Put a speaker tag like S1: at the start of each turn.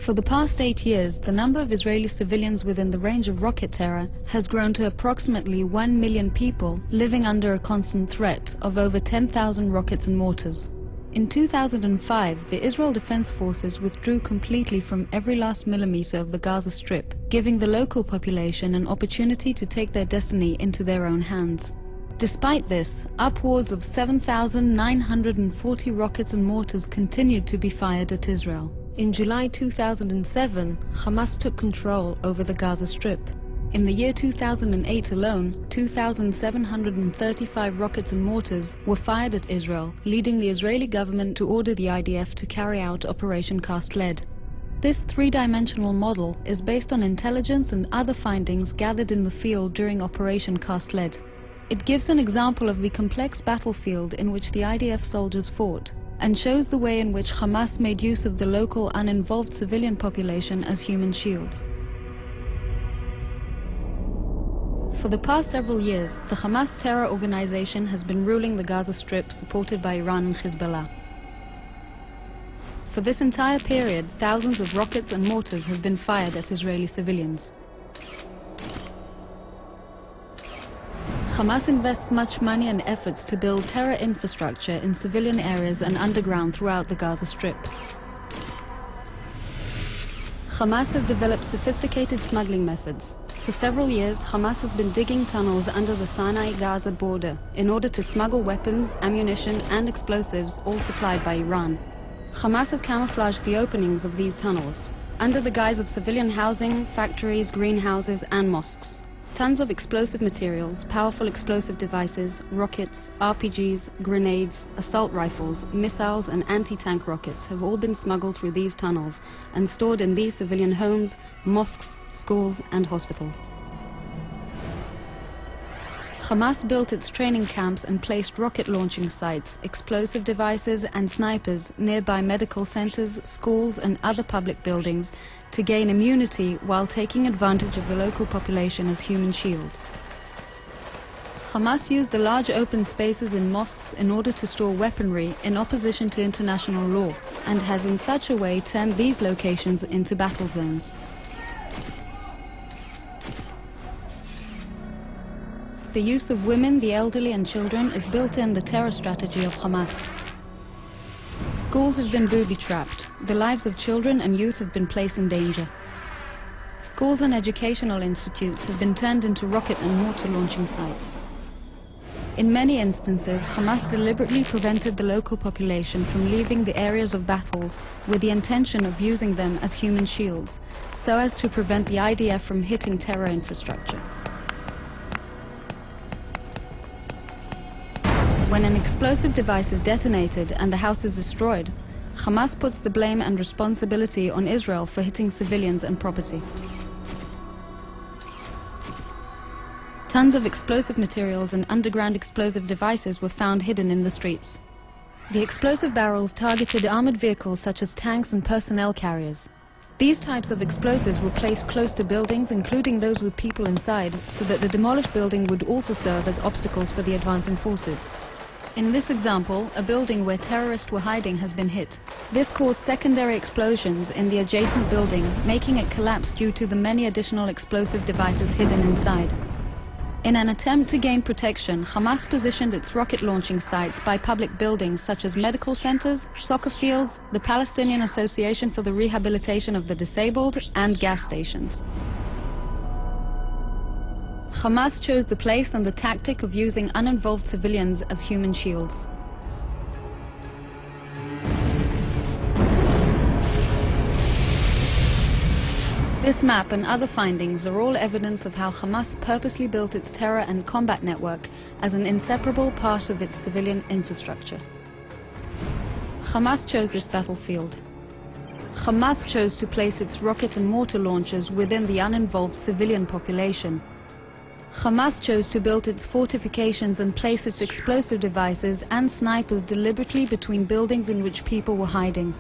S1: For the past 8 years, the number of Israeli civilians within the range of rocket terror has grown to approximately 1 million people living under a constant threat of over 10,000 rockets and mortars. In 2005, the Israel Defense Forces withdrew completely from every last millimeter of the Gaza Strip, giving the local population an opportunity to take their destiny into their own hands. Despite this, upwards of 7,940 rockets and mortars continued to be fired at Israel. In July 2007, Hamas took control over the Gaza Strip. In the year 2008 alone, 2,735 rockets and mortars were fired at Israel, leading the Israeli government to order the IDF to carry out Operation Cast Lead. This three-dimensional model is based on intelligence and other findings gathered in the field during Operation Cast Lead. It gives an example of the complex battlefield in which the IDF soldiers fought, and shows the way in which Hamas made use of the local uninvolved civilian population as human shield. For the past several years, the Hamas terror organization has been ruling the Gaza Strip, supported by Iran and Hezbollah. For this entire period, thousands of rockets and mortars have been fired at Israeli civilians. Hamas invests much money and efforts to build terror infrastructure in civilian areas and underground throughout the Gaza Strip. Hamas has developed sophisticated smuggling methods. For several years, Hamas has been digging tunnels under the Sinai-Gaza border in order to smuggle weapons, ammunition, and explosives, all supplied by Iran. Hamas has camouflaged the openings of these tunnels under the guise of civilian housing, factories, greenhouses, and mosques. Tons of explosive materials, powerful explosive devices, rockets, RPGs, grenades, assault rifles, missiles, and anti-tank rockets have all been smuggled through these tunnels and stored in these civilian homes, mosques, schools, and hospitals. Hamas built its training camps and placed rocket launching sites, explosive devices, and snipers nearby medical centers, schools, and other public buildings to gain immunity while taking advantage of the local population as human shields. Hamas used the large open spaces in mosques in order to store weaponry in opposition to international law, and has in such a way turned these locations into battle zones. The use of women, the elderly, and children is built in the terror strategy of Hamas. Schools have been booby-trapped. The lives of children and youth have been placed in danger. Schools and educational institutes have been turned into rocket and mortar launching sites. In many instances, Hamas deliberately prevented the local population from leaving the areas of battle with the intention of using them as human shields, so as to prevent the IDF from hitting terror infrastructure. When an explosive device is detonated and the house is destroyed, Hamas puts the blame and responsibility on Israel for hitting civilians and property. Tons of explosive materials and underground explosive devices were found hidden in the streets. The explosive barrels targeted armored vehicles such as tanks and personnel carriers. These types of explosives were placed close to buildings, including those with people inside, so that the demolished building would also serve as obstacles for the advancing forces. In this example, a building where terrorists were hiding has been hit. This caused secondary explosions in the adjacent building, making it collapse due to the many additional explosive devices hidden inside. In an attempt to gain protection, Hamas positioned its rocket launching sites by public buildings such as medical centers, soccer fields, the Palestinian Association for the Rehabilitation of the Disabled, and gas stations. Hamas chose the place and the tactic of using uninvolved civilians as human shields. This map and other findings are all evidence of how Hamas purposely built its terror and combat network as an inseparable part of its civilian infrastructure. Hamas chose this battlefield. Hamas chose to place its rocket and mortar launchers within the uninvolved civilian population. Hamas chose to build its fortifications and place its explosive devices and snipers deliberately between buildings in which people were hiding.